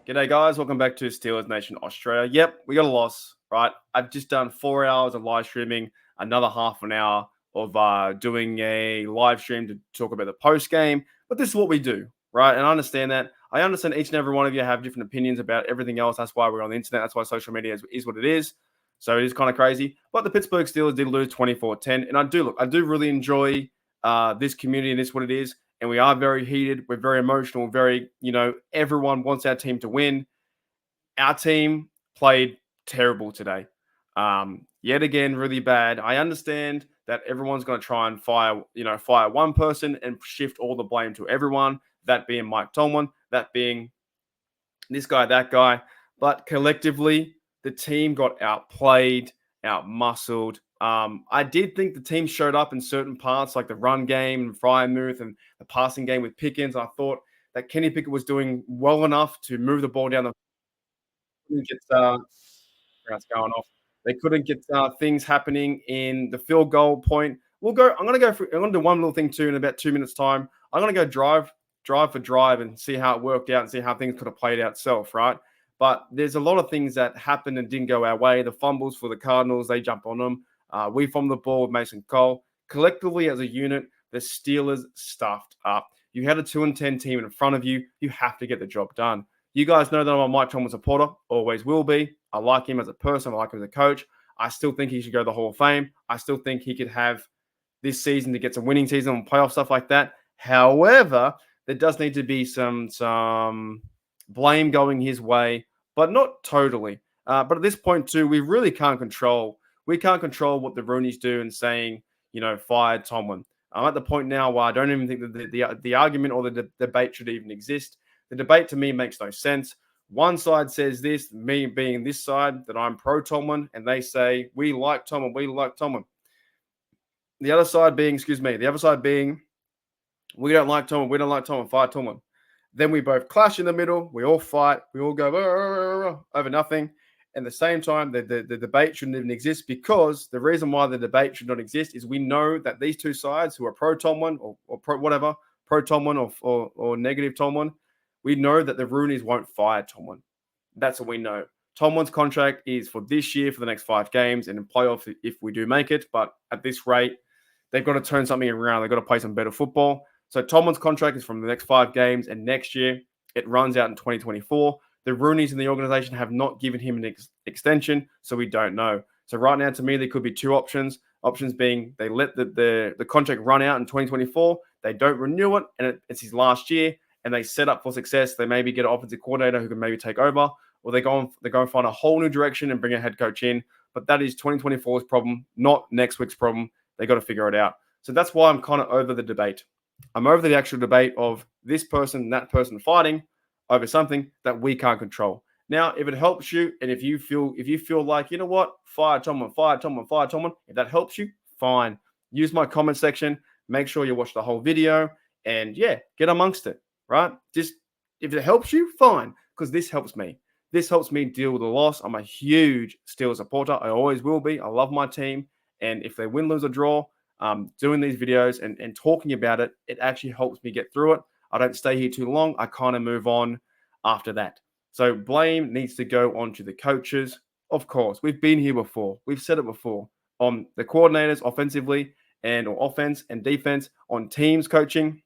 G'day, guys. Welcome back to Steelers Nation Australia. Yep, we got a loss, right? I've just done 4 hours of live streaming, another half an hour of doing a live stream to talk about the post game. But this is what we do, right? And I understand that. I understand each and every one of you have different opinions about everything else. That's why we're on the internet. That's why social media is what it is. So it is kind of crazy. But the Pittsburgh Steelers did lose 24-10. And I do really enjoy this community, and this is what it is. And we are very heated. We're very emotional. Everyone wants our team to win. Our team played terrible today. Yet again, really bad. I understand that everyone's going to try and fire one person and shift all the blame to everyone. That being Mike Tomlin, that being this guy, that guy. But collectively, the team got outplayed, outmuscled. I did think the team showed up in certain parts, like the run game and Fryermuth and the passing game with Pickens. I thought that Kenny Pickett was doing well enough to move the ball down the get that's going off. They couldn't get things happening in the field goal point. I'm gonna do one little thing too in about 2 minutes time. I'm gonna go drive for drive and see how it worked out and see how things could have played out itself, right? But there's a lot of things that happened and didn't go our way. The fumbles for the Cardinals, they jump on them. We fumbled the ball with Mason Cole. Collectively, as a unit, the Steelers stuffed up. You had a 2-10 team in front of you. You have to get the job done. You guys know that I'm a Mike Tomlin supporter. Always will be. I like him as a person. I like him as a coach. I still think he should go to the Hall of Fame. I still think he could have this season to get some winning season and playoff stuff like that. However, there does need to be some blame going his way, but not totally. But at this point too, we really can't control. We can't control what the Rooneys do and saying, fired Tomlin. I'm at the point now where I don't even think that the argument or the debate should even exist. The debate to me makes no sense. One side says this, me being this side, that I'm pro Tomlin, and they say we like Tomlin, we like Tomlin. The other side being, we don't like Tomlin, we don't like Tomlin, fire Tomlin. Then we both clash in the middle. We all fight. We all go over nothing. At the same time, the debate shouldn't even exist, because the reason why the debate should not exist is we know that these two sides who are pro Tomlin or pro whatever, pro Tomlin or negative Tomlin, we know that the Rooneys won't fire Tomlin. That's what we know. Tomlin's contract is for this year, for the next 5 games, and in playoffs if we do make it. But at this rate, they've got to turn something around. They've got to play some better football. So Tomlin's contract is from the next 5 games, and next year it runs out in 2024. The Rooneys in the organization have not given him an extension, so we don't know. So right now, to me, there could be 2 options. Options being they let the contract run out in 2024, they don't renew it, and it's his last year, and they set up for success. They maybe get an offensive coordinator who can maybe take over, or they go and find a whole new direction and bring a head coach in. But that is 2024's problem, not next week's problem. They got to figure it out. So that's why I'm kind of over the debate. I'm over the actual debate of this person, that person fighting over something that we can't control. Now, if it helps you, and if you feel like, you know what, fire Tomlin, if that helps you, fine. Use my comment section. Make sure you watch the whole video, and yeah, get amongst it, right? Just if it helps you, fine, because this helps me. This helps me deal with the loss. I'm a huge Steelers supporter. I always will be. I love my team, and if they win, lose, or draw, doing these videos and talking about it, it actually helps me get through it. I don't stay here too long. I kind of move on after that. So blame needs to go on to the coaches. Of course, we've been here before. We've said it before. On the coordinators offensively or offense and defense, on teams coaching.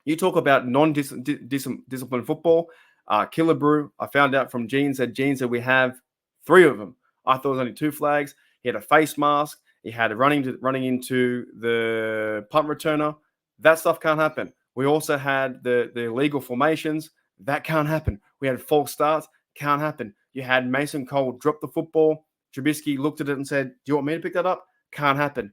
You talk about non-disciplined football. Killebrew, I found out from Gene said we have 3 of them. I thought it was only 2 flags. He had a face mask. He had running into the punt returner. That stuff can't happen. We also had the illegal formations. That can't happen. We had false starts. Can't happen. You had Mason Cole drop the football. Trubisky looked at it and said, do you want me to pick that up? Can't happen.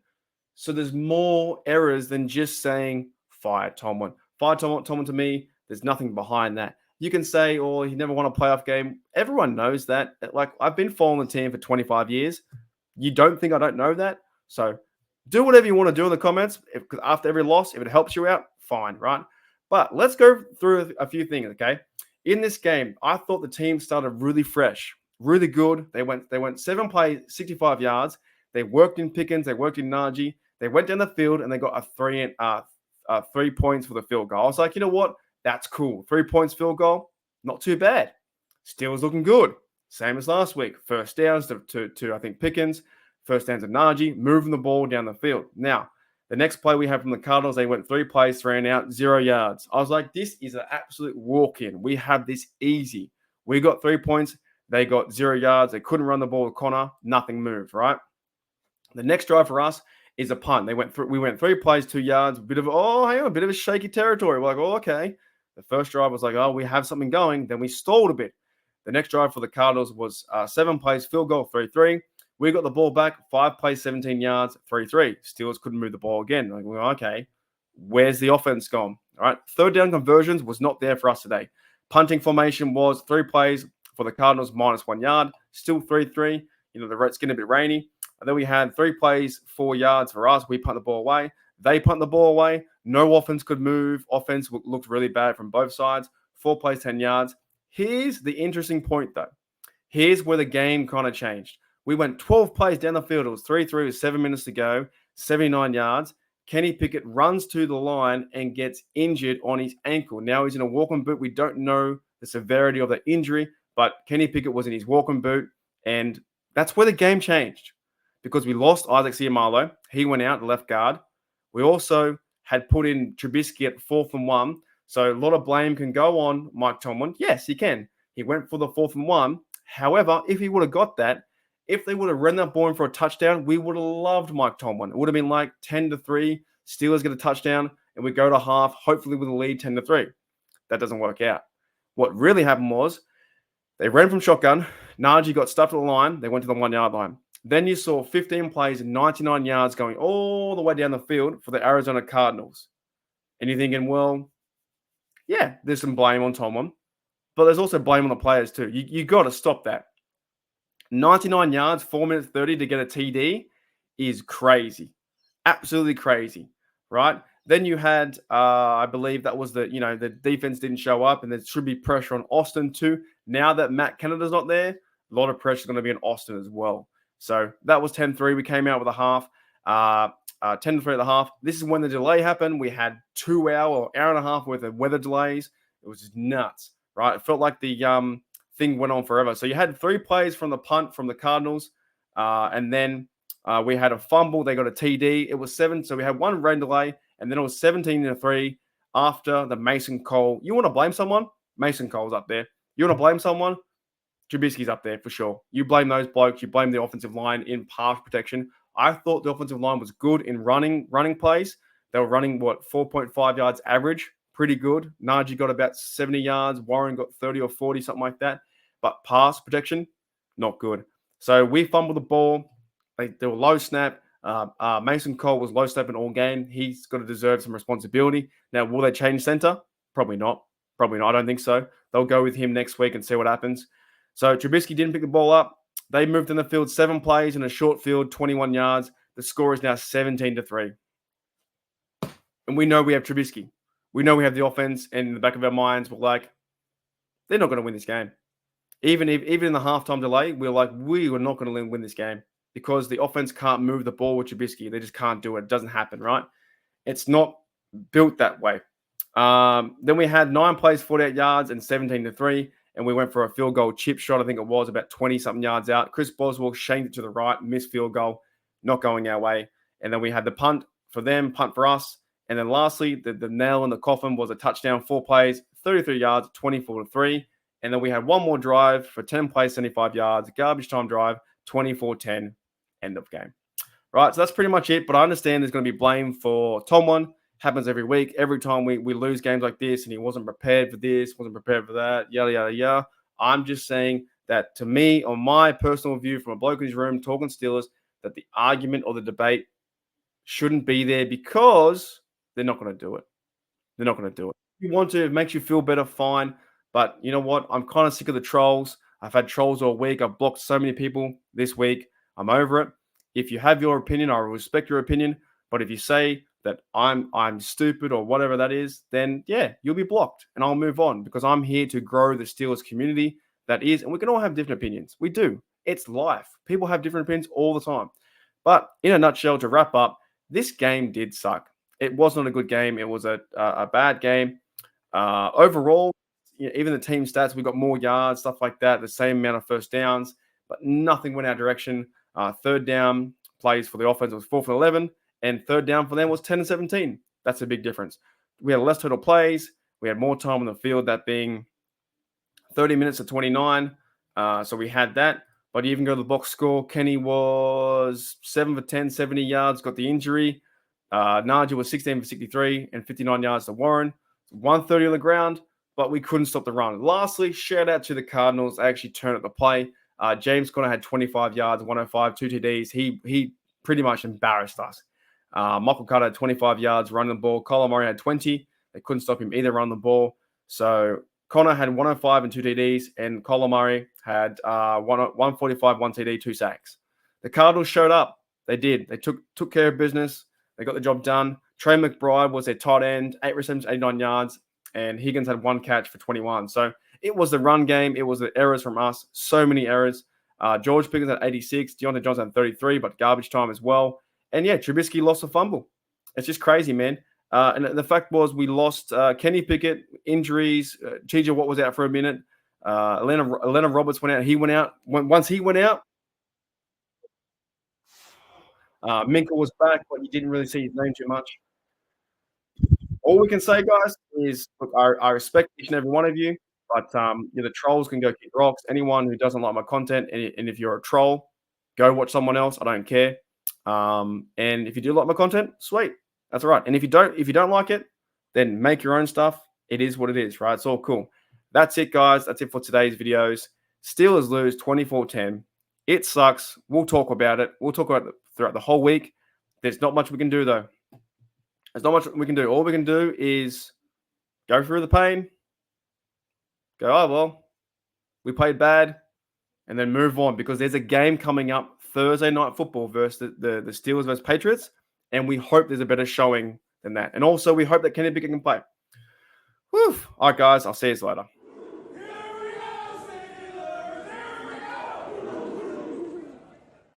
So there's more errors than just saying, fire Tomlin. Fire Tomlin to me, there's nothing behind that. You can say, oh, he never won a playoff game. Everyone knows that. Like, I've been following the team for 25 years. You don't think I don't know that? So do whatever you want to do in the comments. Because after every loss, if it helps you out, fine, right? But let's go through a few things, okay? In this game, I thought the team started really fresh, really good. They went 7 plays, 65 yards. They worked in Pickens. They worked in Najee. They went down the field, and they got a 3 points for the field goal. I was like, you know what? That's cool. 3 points field goal, not too bad. Steelers looking good. Same as last week. First downs to I think Pickens. First downs to Najee, moving the ball down the field. Now, the next play we have from the Cardinals, they went 3 plays, 3 and out, 0 yards. I was like, this is an absolute walk-in. We have this easy. We got 3 points. They got 0 yards. They couldn't run the ball with Connor. Nothing moved, right? The next drive for us is a punt. We went 3 plays, 2 yards. A bit of a shaky territory. We're like, oh, okay. The first drive was like, oh, we have something going. Then we stalled a bit. The next drive for the Cardinals was 7 plays, field goal, 3-3. We got the ball back, 5 plays, 17 yards, 3-3. Steelers couldn't move the ball again. Like, well, okay, where's the offense gone? All right, third down conversions was not there for us today. Punting formation was 3 plays for the Cardinals, minus 1 yard, still 3-3. It's getting a bit rainy. And then we had 3 plays, 4 yards for us. We punt the ball away. They punt the ball away. No offense could move. Offense looked really bad from both sides. 4 plays, 10 yards. Here's the interesting point, though. Here's where the game kind of changed. We went 12 plays down the field. It was 3-3 with 7 minutes to go, 79 yards. Kenny Pickett runs to the line and gets injured on his ankle. Now he's in a walking boot. We don't know the severity of the injury, but Kenny Pickett was in his walking boot, and that's where the game changed because we lost Isaac Seumalo. He went out, the left guard. We also had put in Trubisky at 4th and 1, so a lot of blame can go on Mike Tomlin. Yes, he can. He went for the 4th and 1. However, if he would have got that, if they would have run that ball in for a touchdown, we would have loved Mike Tomlin. It would have been like 10-3. Steelers get a touchdown, and we go to half, hopefully with a lead 10-3. That doesn't work out. What really happened was they ran from shotgun. Najee got stuffed at the line. They went to the 1 yard line. Then you saw 15 plays and 99 yards going all the way down the field for the Arizona Cardinals. And you're thinking, well, yeah, there's some blame on Tomlin, but there's also blame on the players too. You got to stop that. 99 yards, 4 minutes 30 to get a TD is crazy. Absolutely crazy, right? Then you had, I believe that was the defense didn't show up, and there should be pressure on Austin too. Now that Matt Canada's not there, a lot of pressure is going to be on Austin as well. So that was 10-3. We came out with a half, 10-3 at the half. This is when the delay happened. We had 2 hour or hour and a half worth of weather delays. It was just nuts, right? It felt like the thing went on forever. So you had 3 plays from the punt from the Cardinals, and then we had a fumble. They got a TD. It was 7. So we had 1 rain delay, and then it was 17-3 after the Mason Cole. You want to blame someone? Mason Cole's up there. You want to blame someone? Trubisky's up there for sure. You blame those blokes. You blame the offensive line in pass protection. I thought the offensive line was good in running plays. They were running, 4.5 yards average. Pretty good. Najee got about 70 yards. Warren got 30 or 40, something like that. But pass protection, not good. So we fumbled the ball. They were low snap. Mason Cole was low snap in all game. He's got to deserve some responsibility. Now, will they change center? Probably not. Probably not. I don't think so. They'll go with him next week and see what happens. So Trubisky didn't pick the ball up. They moved in the field 7 plays in a short field, 21 yards. The score is now 17-3. And we know we have Trubisky. We know we have the offense, and in the back of our minds, we're like, they're not going to win this game. Even in the halftime delay, we were not going to win this game because the offense can't move the ball with Trubisky. They just can't do it. It doesn't happen, right? It's not built that way. Then we had 9 plays, 48 yards, and 17-3. And we went for a field goal chip shot. I think it was about 20-something yards out. Chris Boswell shanked it to the right, missed field goal, not going our way. And then we had the punt for them, punt for us. And then lastly, the nail in the coffin was a touchdown, 4 plays, 33 yards, 24-3. And then we had 1 more drive for 10 plays, 75 yards, garbage time drive, 24-10, end of game. Right, so that's pretty much it. But I understand there's going to be blame for Tomlin. Happens every week. Every time we lose games like this and he wasn't prepared for this, wasn't prepared for that, yada, yada, yada. I'm just saying that to me, on my personal view from a bloke in his room talking Steelers, that the argument or the debate shouldn't be there because they're not going to do it. They're not going to do it. If you want to, it makes you feel better, fine. But you know what? I'm kind of sick of the trolls. I've had trolls all week. I've blocked so many people this week. I'm over it. If you have your opinion, I will respect your opinion. But if you say that I'm stupid or whatever that is, then yeah, you'll be blocked and I'll move on because I'm here to grow the Steelers community. That is, and we can all have different opinions. We do. It's life. People have different opinions all the time. But in a nutshell, to wrap up, this game did suck. It wasn't a good game. It was a bad game. Overall, even the team stats, we got more yards, stuff like that, the same amount of first downs, but nothing went our direction. Third down plays for the offense was 4th and 11, and third down for them was 10 and 17. That's a big difference. We had less total plays. We had more time on the field, that being 30 minutes to 29. So we had that. But you even go to the box score. Kenny was 7 for 10, 70 yards, got the injury. Najee was 16 for 63 and 59 yards to Warren. 130 on the ground, but we couldn't stop the run. Lastly, shout out to the Cardinals. They actually turned up the play. James Conner had 25 yards, 105, 2 TDs. He pretty much embarrassed us. Michael Carter had 25 yards running the ball. Kyler Murray had 20. They couldn't stop him either running the ball. So Connor had 105 and 2 TDs, and Kyler Murray had 145, 1 TD, 2 sacks. The Cardinals showed up. They did. They took care of business. They got the job done. Trey McBride was their tight end, 8 receptions, 89 yards, and Higgins had 1 catch for 21. So it was the run game. It was the errors from us. So many errors. George Pickens had 86. Deontay Johnson had 33, but garbage time as well. And yeah, Trubisky lost a fumble. It's just crazy, man. And the fact was we lost Kenny Pickett, injuries. TJ Watt was out for a minute. Atlanta Roberts went out. He went out. Once he went out, Minka was back, but you didn't really see his name too much. All we can say, guys, is look, I respect each and every one of you, but the trolls can go kick rocks. Anyone who doesn't like my content, and if you're a troll, go watch someone else. I don't care. And if you do like my content, sweet, that's all right. And if you don't like it, then make your own stuff. It is what it is, right? It's all cool. That's it, guys. That's it for today's videos. Steelers lose 24-10. It sucks. We'll talk about it. We'll talk about it throughout the whole week. There's not much we can do, though. There's not much we can do. All we can do is go through the pain, go, oh, well, we played bad, and then move on, because there's a game coming up Thursday Night Football versus the Steelers versus Patriots, and we hope there's a better showing than that. And also, we hope that Kenny Pickett can play. Whew. All right, guys. I'll see you later.